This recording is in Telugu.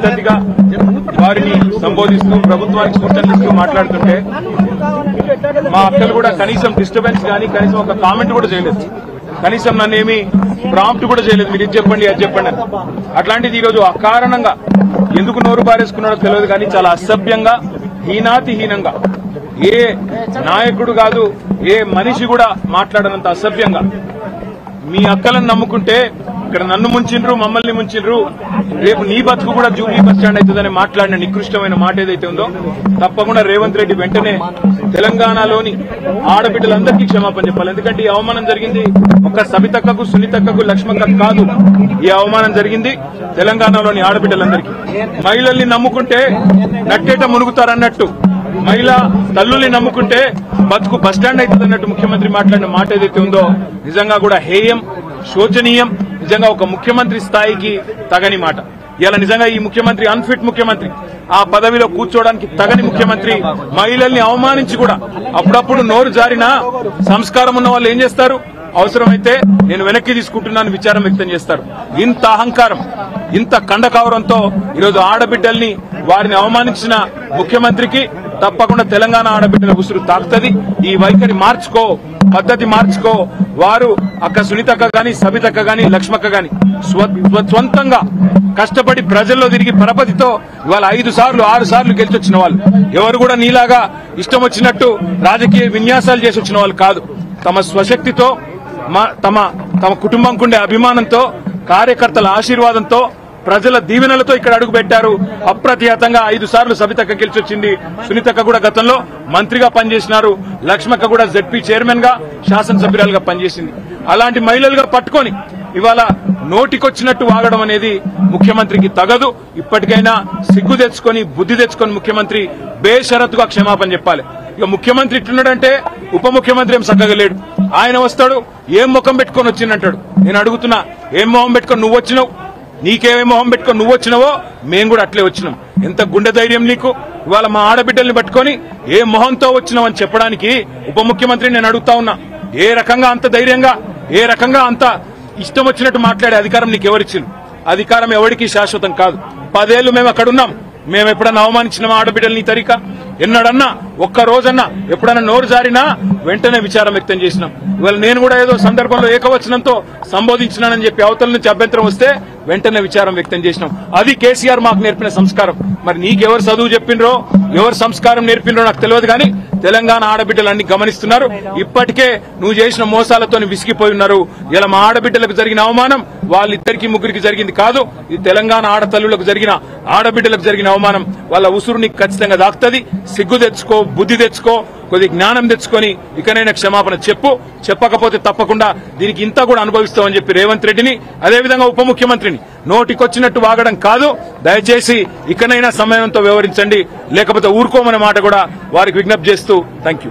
పద్ధతిగా వారిని సంబోధిస్తూ ప్రభుత్వానికి సూచనలు ఇస్తూ మాట్లాడుతుంటే మా అక్కలు కూడా కనీసం డిస్టర్బెన్స్ కానీ కనీసం ఒక కామెంట్ కూడా చేయలేదు. కనీసం నన్నేమి ప్రాంప్ట్ కూడా చేయలేదు. మీరు ఇది చెప్పండి అది చెప్పండి అని. అట్లాంటిది ఈరోజు అకారణంగా ఎందుకు నోరు బారేసుకున్నాడో తెలియదు కానీ చాలా అసభ్యంగా హీనాతిహీనంగా ఏ నాయకుడు కాదు ఏ మనిషి కూడా మాట్లాడనంత అసభ్యంగా మీ అక్కలను నమ్ముకుంటే ఇక్కడ నన్ను ముంచిండ్రు మమ్మల్ని ముంచిండ్రు రేపు నీ బతుకు కూడా జూబ్లీ బస్ స్టాండ్ అవుతుందని మాట్లాడిన నికృష్టమైన మాట ఏదైతే ఉందో తప్పకుండా రేవంత్ రెడ్డి వెంటనే తెలంగాణలోని ఆడబిడ్డలందరికీ క్షమాపణ చెప్పాలి. ఎందుకంటే ఈ అవమానం జరిగింది ఒక సబితక్కకు సునీతక్కకు లక్ష్మక్కకు కాదు. ఈ అవమానం జరిగింది తెలంగాణలోని ఆడబిడ్డలందరికీ. మహిళల్ని నమ్ముకుంటే నట్టేట మునుగుతారన్నట్టు మహిళా తల్లుల్ని నమ్ముకుంటే బతుకు బస్టాండ్ అవుతుందన్నట్టు ముఖ్యమంత్రి మాట్లాడిన మాట ఏదైతే ఉందో నిజంగా కూడా హేయం శోచనీయం. నిజంగా ఒక ముఖ్యమంత్రి స్థాయికి తగని మాట. ఇలా నిజంగా ఈ ముఖ్యమంత్రి అన్ఫిట్ ముఖ్యమంత్రి, ఆ పదవిలో కూర్చోవడానికి తగని ముఖ్యమంత్రి. మహిళల్ని అవమానించి కూడా అప్పుడప్పుడు నోరు జారినా సంస్కారం ఉన్న వాళ్ళు ఏం చేస్తారు? అవసరమైతే నేను వెనక్కి తీసుకుంటున్నాను విచారం వ్యక్తం చేస్తారు. ఇంత అహంకారం ఇంత కండకౌరంతో ఈరోజు ఆడబిడ్డల్ని వారిని అవమానించిన ముఖ్యమంత్రికి తప్పకుండా తెలంగాణ ఆడబిడ్డల ఉసురు తాకుతుంది. ఈ వైఖరి మార్చుకో, పద్ధతి మార్చుకో. వారు అక్క సునీతక్క గాని సబితక్క గాని లక్ష్మక్క గాని స్వంతంగా కష్టపడి ప్రజల్లో తిరిగి పరపతితో ఇవాళ 5 సార్లు 6 సార్లు గెలిచొచ్చిన వాళ్ళు. ఎవరు కూడా నీలాగా ఇష్టం వచ్చినట్టు రాజకీయ విన్యాసాలు చేసి వచ్చిన వాళ్ళు కాదు. తమ స్వశక్తితో తమ కుటుంబంకుండే అభిమానంతో కార్యకర్తల ఆశీర్వాదంతో ప్రజల దీవెనలతో ఇక్కడ అడుగు పెట్టారు. అప్రతిహతంగా 5 సార్లు సబితక్క గెలిచొచ్చింది. సునీతక్క కూడా గతంలో మంత్రిగా పనిచేసినారు. లక్ష్మక్క కూడా జెడ్పీ చైర్మన్ గా శాసనసభ్యురాలుగా పనిచేసింది. అలాంటి మహిళలుగా పట్టుకొని ఇవాళ నోటికొచ్చినట్టు వాగడం అనేది ముఖ్యమంత్రికి తగదు. ఇప్పటికైనా సిగ్గు తెచ్చుకొని బుద్ధి తెచ్చుకొని ముఖ్యమంత్రి బేషరతుగా క్షమాపణ చెప్పాలి. ఇక ముఖ్యమంత్రి ఇట్లున్నాడంటే ఉప ముఖ్యమంత్రి ఏం చక్కగా లేడు. ఆయన వస్తాడు ఏం ముఖం పెట్టుకొని వచ్చిందంటాడు. నేను అడుగుతున్నా, ఏం మొహం పెట్టుకొని నువ్వు వచ్చినావు? నీకేమే మొహం పెట్టుకొని నువ్వు వచ్చినావో మేము కూడా అట్లే వచ్చినాం. ఎంత గుండె ధైర్యం నీకు? ఇవాళ మా ఆడబిడ్డల్ని పట్టుకొని ఏ మొహంతో వచ్చినావు అని చెప్పడానికి ఉప ముఖ్యమంత్రి నేను అడుగుతా ఉన్నా. ఏ రకంగా అంత ధైర్యంగా ఏ రకంగా అంత ఇష్టం వచ్చినట్టు మాట్లాడే అధికారం నీకు ఎవరిచ్చింది? అధికారం ఎవరికి శాశ్వతం కాదు. 10 ఏళ్లు మేము అక్కడున్నాం. మేము ఎప్పుడన్నా అవమానించిన ఆడబిడ్డల్ని తరిక ఎన్నడన్నా ఒక్క రోజన్నా ఎప్పుడన్నా నోరు జారినా వెంటనే విచారం వ్యక్తం చేసినాం. ఇవాళ నేను కూడా ఏదో సందర్భంలో ఏకవచనంతో సంబోధించినానని చెప్పి అవతల నుంచి అభ్యంతరం వస్తే వెంటనే విచారం వ్యక్తం చేసినాం. అది కేసీఆర్ మాకు నేర్పిన సంస్కారం. మరి నీకెవరు చదువు చెప్పిండ్రో ఎవరు సంస్కారం నేర్పిండ్రో నాకు తెలియదు కానీ తెలంగాణ ఆడబిడ్డలన్నీ గమనిస్తున్నారు. ఇప్పటికే నువ్వు చేసిన మోసాలతో విసిగిపోయి ఉన్నారు. ఇలా మా ఆడబిడ్డలకు జరిగిన అవమానం వాళ్ళిద్దరికి ముగ్గురికి జరిగింది కాదు. ఇది తెలంగాణ ఆడతల్లులకు జరిగిన ఆడబిడ్డలకు జరిగిన అవమానం. వాళ్ళ ఉసురు నీకు ఖచ్చితంగా దాక్తుంది. సిగ్గు తెచ్చుకో, బుద్ధి తెచ్చుకో, కొద్ది జ్ఞానం తెచ్చుకొని ఇకనైనా క్షమాపణ చెప్పు. చెప్పకపోతే తప్పకుండా దీనికి ఇంత కూడా అనుభవిస్తామని చెప్పి రేవంత్ రెడ్డిని అదేవిధంగా ఉప ముఖ్యమంత్రిని నోటికొచ్చినట్టు వాగడం కాదు. దయచేసి ఇకనైనా సమయంతో వ్యవహరించండి, లేకపోతే ఊరుకోమనే మాట కూడా వారికి విజ్ఞప్తి చేస్తూ థ్యాంక్ యూ.